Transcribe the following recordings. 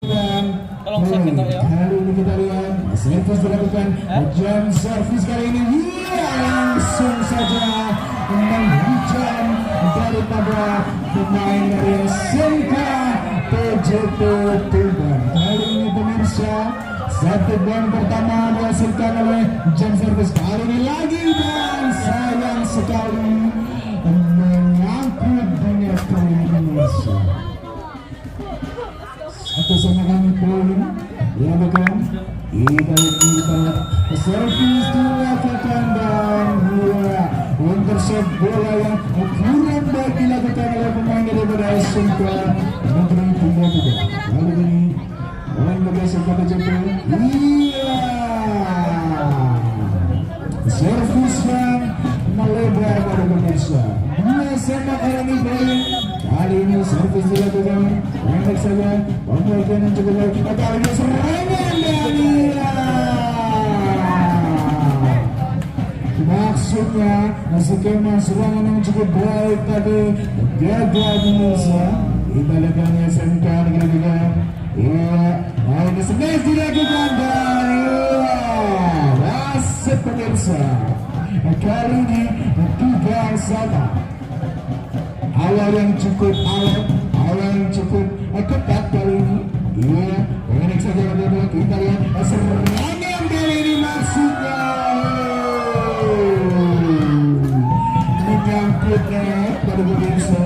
Tolong share kita ya. Kali ini kita lihat servis dilakukan jam servis kali ini langsung saja menghujam daripada pemain dari SMK PJP Tuban. Kali ini pemirsa, satu poin pertama dihasilkan oleh jam servis kali ini lagi, dan sayang sekali menyangkut dengan poin pemirsa. Atau sama kami poin dilakukan, kita servis dilakukan, dan intercept bola yang kurang baik dilakukan oleh pemain daripada SMK Negeri Tuban. Kali ini pemain dari SMK PJP, servis yang melebar pada pemirsa. Semak alami poin. Kali ini servis dilakukan pendek saja, pembagian yang cukup baik. Kali ini serangan dari maksudnya skema serangan yang cukup baik tadi gagal pemirsa. Kita lihat SMK Negeri Tuban. Ini smash dilakukan, dan wasit pemirsa. Kali ini 3-1. Awal yang cukup ketat kali ini. Pendek saja kita lihat serangan kali ini, maksudnya menyangkutnya pada pemirsa.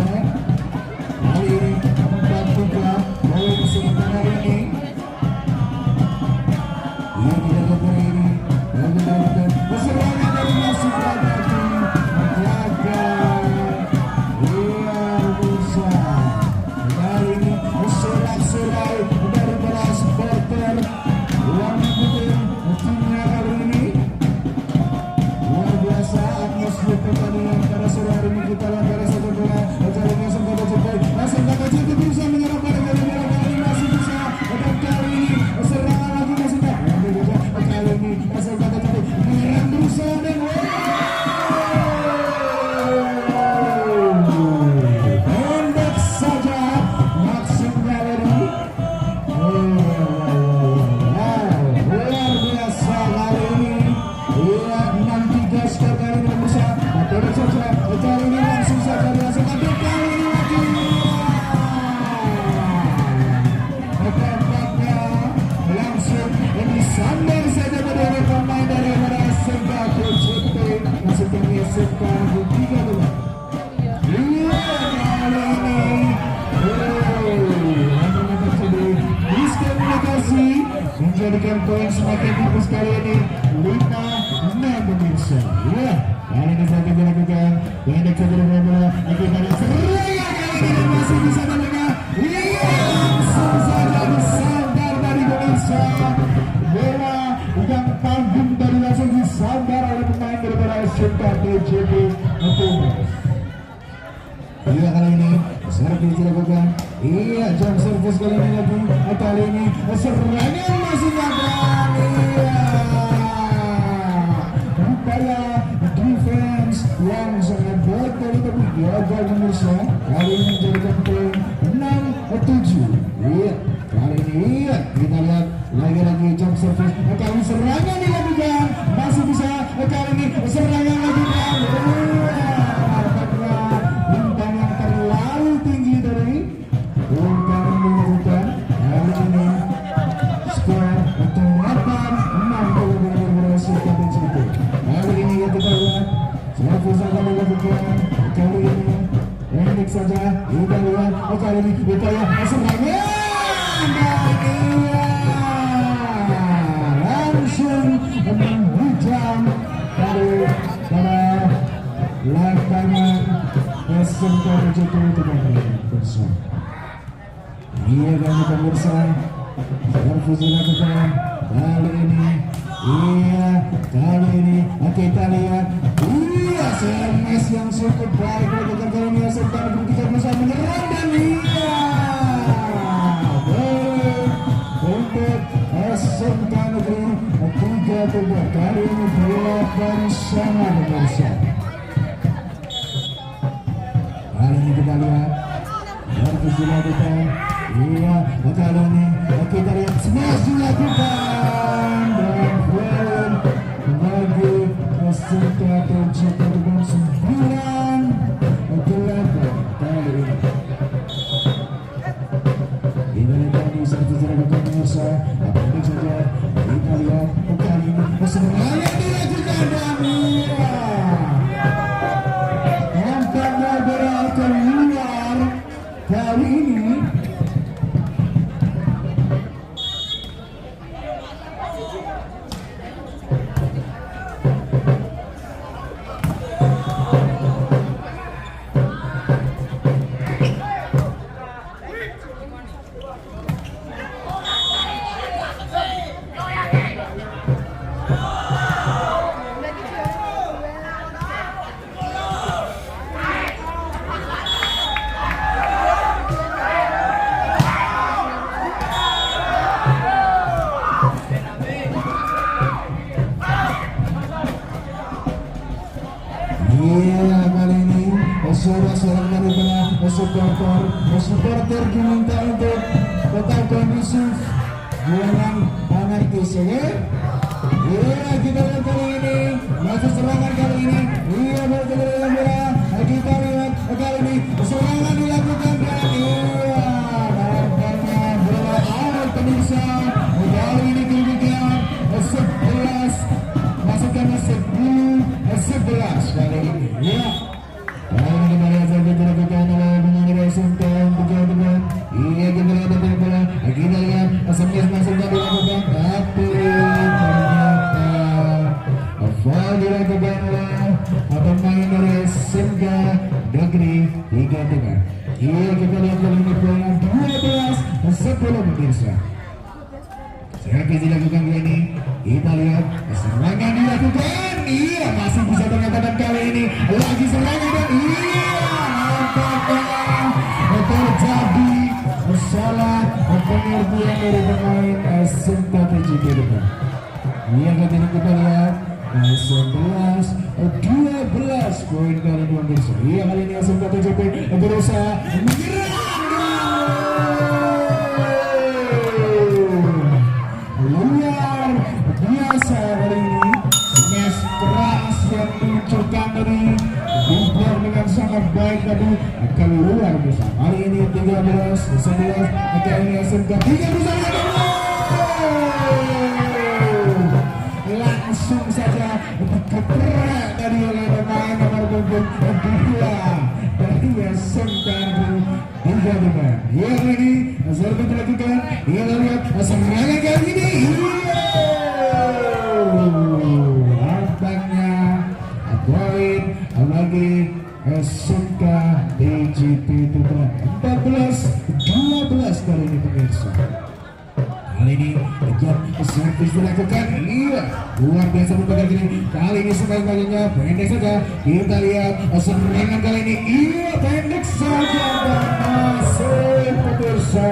Kali ini 4-3 poin sementara ini. Kita lakukan ini dan kita lakukan serangan dari masuk lagi gagal. Kali ini sorak-sorai dari para supporter yang mengikuti timnya kali ini. Luar biasa atmosfer pertandingan pada sore hari ini. Kita lihat dari satu bola jalannya SMK PJP bisa menyerang pada kali ini, masih bisa. Dan kali ini serangan lagi masih tak. Kali ini SMK PJP menyerang berusaha dan menjadikan poin semakin tipis kali ini 5-6 pemirsa. Kali ini saja dilakukan pendek saja dengan bola. Kita lihat serangan kali ini masih bisa mendengar. Langsung saja disandar dari pemirsa. Bola yang tanggung dari langsung disandar oleh pemain daripada SMK PJP Tuban. Kali ini servis dilakukan. Jam servis kali ini lagi. Kali ini serangan masih gagal. Upaya defense yang sangat baik dari tapi gagal pemirsa. Kali ini menjadikan poin 6-7. Kali ini kita lihat lagi-lagi jam servis. Kali ini serangan dilakukan, masih bisa. Kali ini serangan lagi. Kali ini pendek saja kita lihat. Kali ini kita lihat serangan langsung menghujam dari para lapangan SMK PJP Tuban pemirsa. Kami pemirsa servis dilakukan kali ini. Kali ini kita lihat SMS yang cukup baik dilakukan kali ini. SMK kita bisa menyerang dan untuk SMK Negeri 3 Tuban. Kali ini bola bersama pemirsa. Kali ini kita lihat servis dilakukan. Kali ini servis dilakukan pemirsa. Pendek saja kita lihat kali ini semuanya dilakukan Damira. Nampaknya berat keluar kali ini. Iya, kali ini suara-suara dari supporter diminta untuk tetap kondusif, jangan anarkis, ya. Iya, kita lihat kali ini masih serangan kali ini. Iya, bergerak bola. Kita lihat kali ini serangan dilakukan dan iya, nampaknya bola out pemirsa. Kali ini kedudukan 11, masukkan 11 kali ini. Ya. Kali ini kembali saja dilakukan oleh pemain SMK untuk jawaban. Iya, kita lihat dari bola. Kita lihat SMS masuknya dilakukan, tapi ternyata foul dilakukan oleh pemain dari SMK Negeri 3 Iya, kita lihat kali ini poin 12-10 pemirsa. Servis dilakukan kali ini. Kita lihat serangan dilakukan. Iya, masih bisa ternyata kali ini lagi serangan dan iya, nampaknya terjadi salah pengertian dari pemain SMK TJP depan. Iya, kita lihat 11-12 poin kali ini pemirsa. Iya, kali ini SMK TJP berusaha menyerang. Luar biasa kali ini, smash keras yang dimunculkan dari Bimper dengan sangat baik tadi akan luar biasa. Hari ini 13-11, kali ini SMK 3 langsung saja dikeprek dari oleh pemain nomor punggung 2 dari SMK 3. Ya, ini servis dilakukan. Ia lihat serangan kali ini. Nampaknya poin lagi SMK TJP 14-12 kali ini pemirsa. Kali ini servis dilakukan. Iya, luar biasa berbagai ini. Kali ini sebaik-baiknya pendek saja. Kita lihat serangan kali ini. Iya, pendek saja dan masuk pemirsa.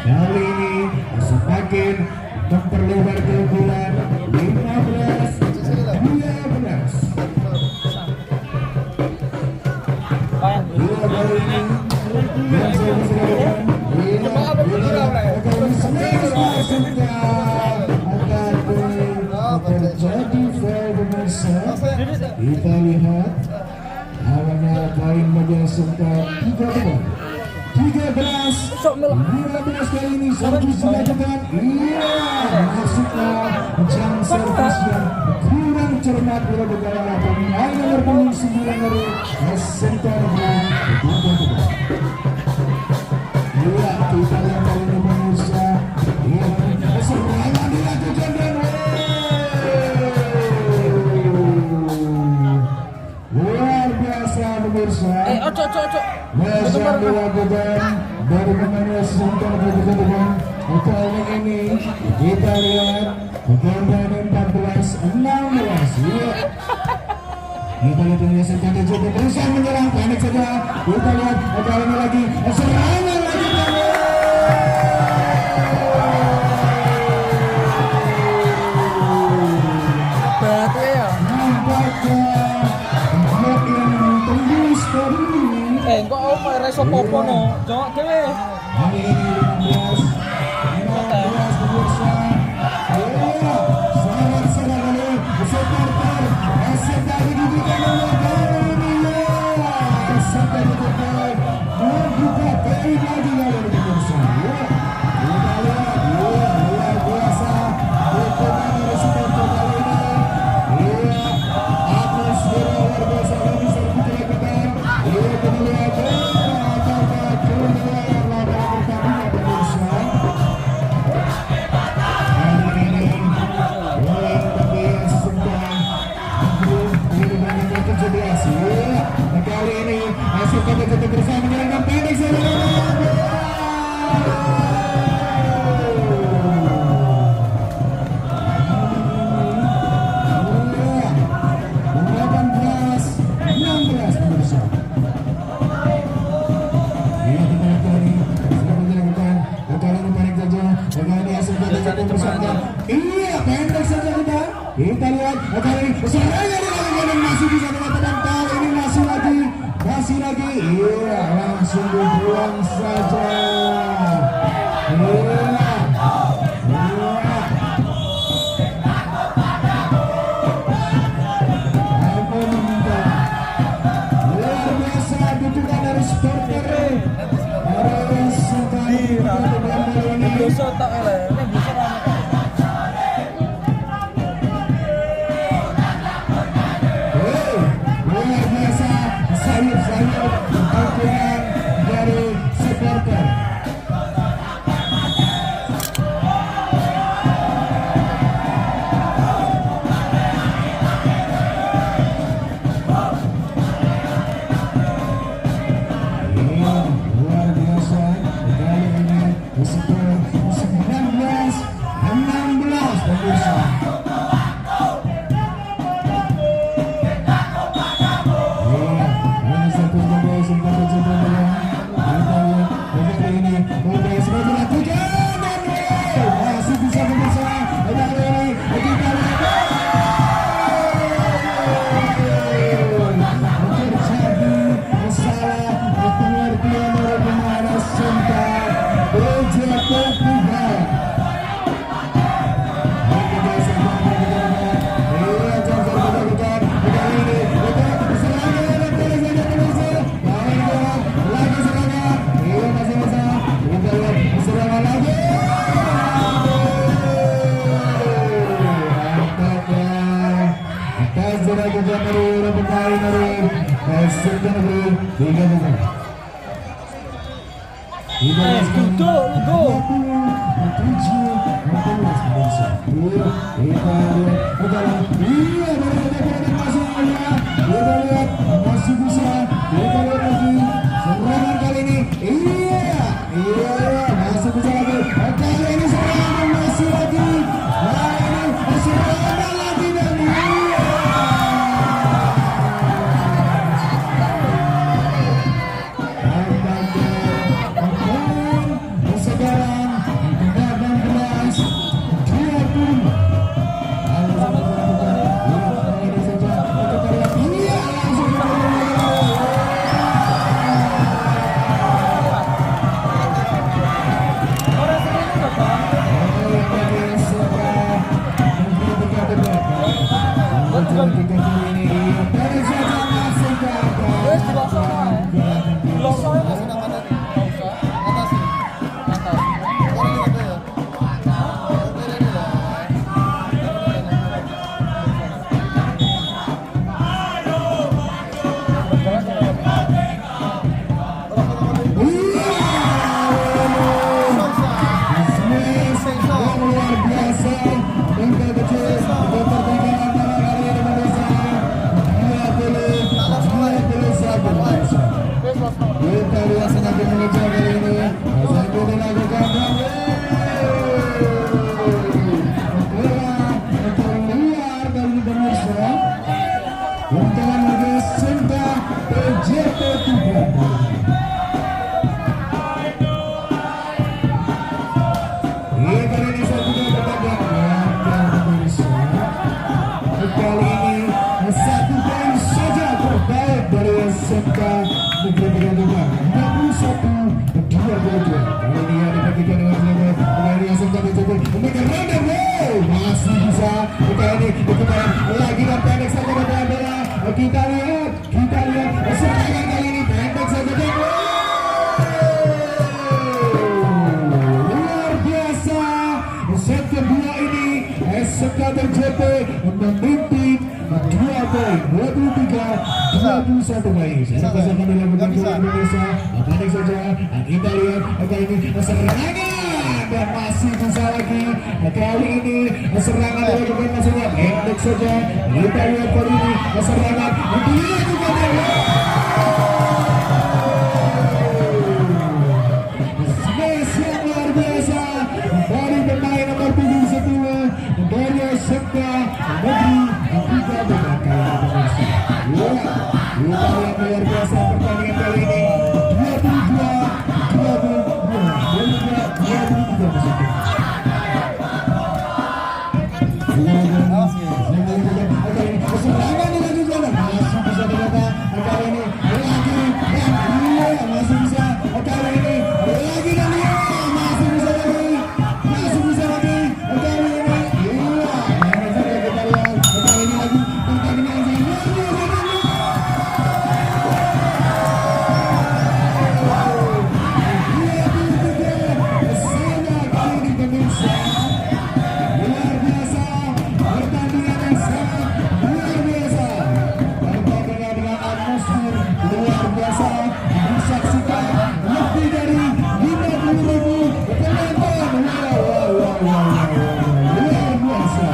Kali ini semakin memperlebar keunggulan 15-12. Iya, kali ini yang saya bisa lakukan. Terjadi foul pemirsa. Kita lihat awalnya poin bagi SMK 13-15 kali ini servis dilakukan. Iya, masuklah jam servis yang kurang cermat dilakukan oleh pemain nomor punggung 9 dari SMK Negeri 3. Iya, kita lihat kali ini pemirsa. Iya, serangan dilakukan dan luar biasa pemirsa. Ojo. Yang dilakukan dari pemain SMK Negeri 3. Kali ini kita lihat kemudian 14-16. Iya. Kita lihat ini SMK TJP berusaha menyerang, pendek saja. Kita lihat kali ini lagi serangan lagi. Kok om reso popo no, jawab dhewe. Hari ini 15 pemirsa. Sangat-sangat oleh supporter SMK Negeri 3 SMK Negeri 3 membuka poin lagi dari pemirsa. ini hasil dari pemirsa. Iya, pendek saja kita. Kita lihat kali serangan dilakukan masih bisa teman-teman. Kali ini masih lagi. Iya, langsung dibuang saja. Iya. Biasa tak eleh, ini bisa rame kok. Luar biasa, sayup pertandingan dari supporter. Luar biasa, kali ini skor 19-16 pemirsa. Hanya satu saja sempat terjadi. Kita lihat kali ini Modes masih lakukan dan masih bisa pemirsa. Kali ini kita lihat terjadi masalah pengertian dari pemain Sinta BJP 3. Masih bisa kita lihat lagi serangan kali ini. Iya, masih bisa lagi. Kali ini serangan masih lagi. Kali ini serangan lagi dan iya. Sekarang 21 baik. Saya pasangan dalam bentuk Indonesia. Pendek saja. Kita lihat kali ini serangan dan masih bisa lagi. Kali ini serangan dilakukan masih pendek saja. Kita lihat kali ini serangan dilakukan smash yang luar biasa dari pemain nomor 71 dari Sekta Negeri Tiga Bekasi. Kita lihat luar biasa pertandingan kali ini 22 22 23 22. luar biasa.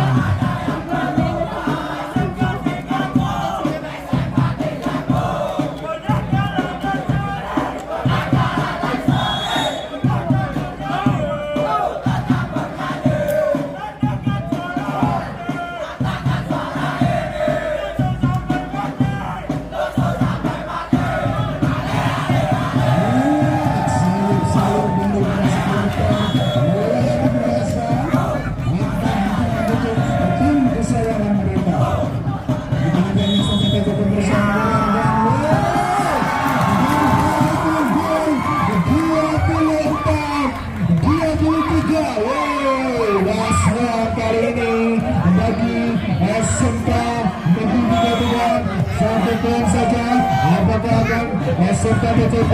SMK Negeri 33 satu poin saja. Apakah akan SMK BCT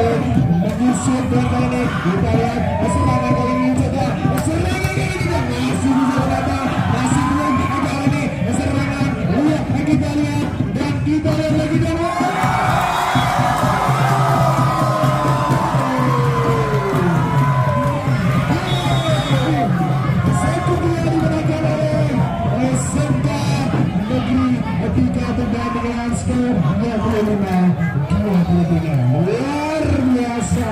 menyusul poin kali ini? Kita lihat serangan kali ini juga. Serangan kali ini juga masih bisa datang, masih belum kali ini serangan. Lihat kita lihat dan kita lihat lagi dan satu dia dimenangkan oleh SMK Negeri 33 dengan skor 25-23. Luar biasa.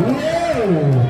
Wow.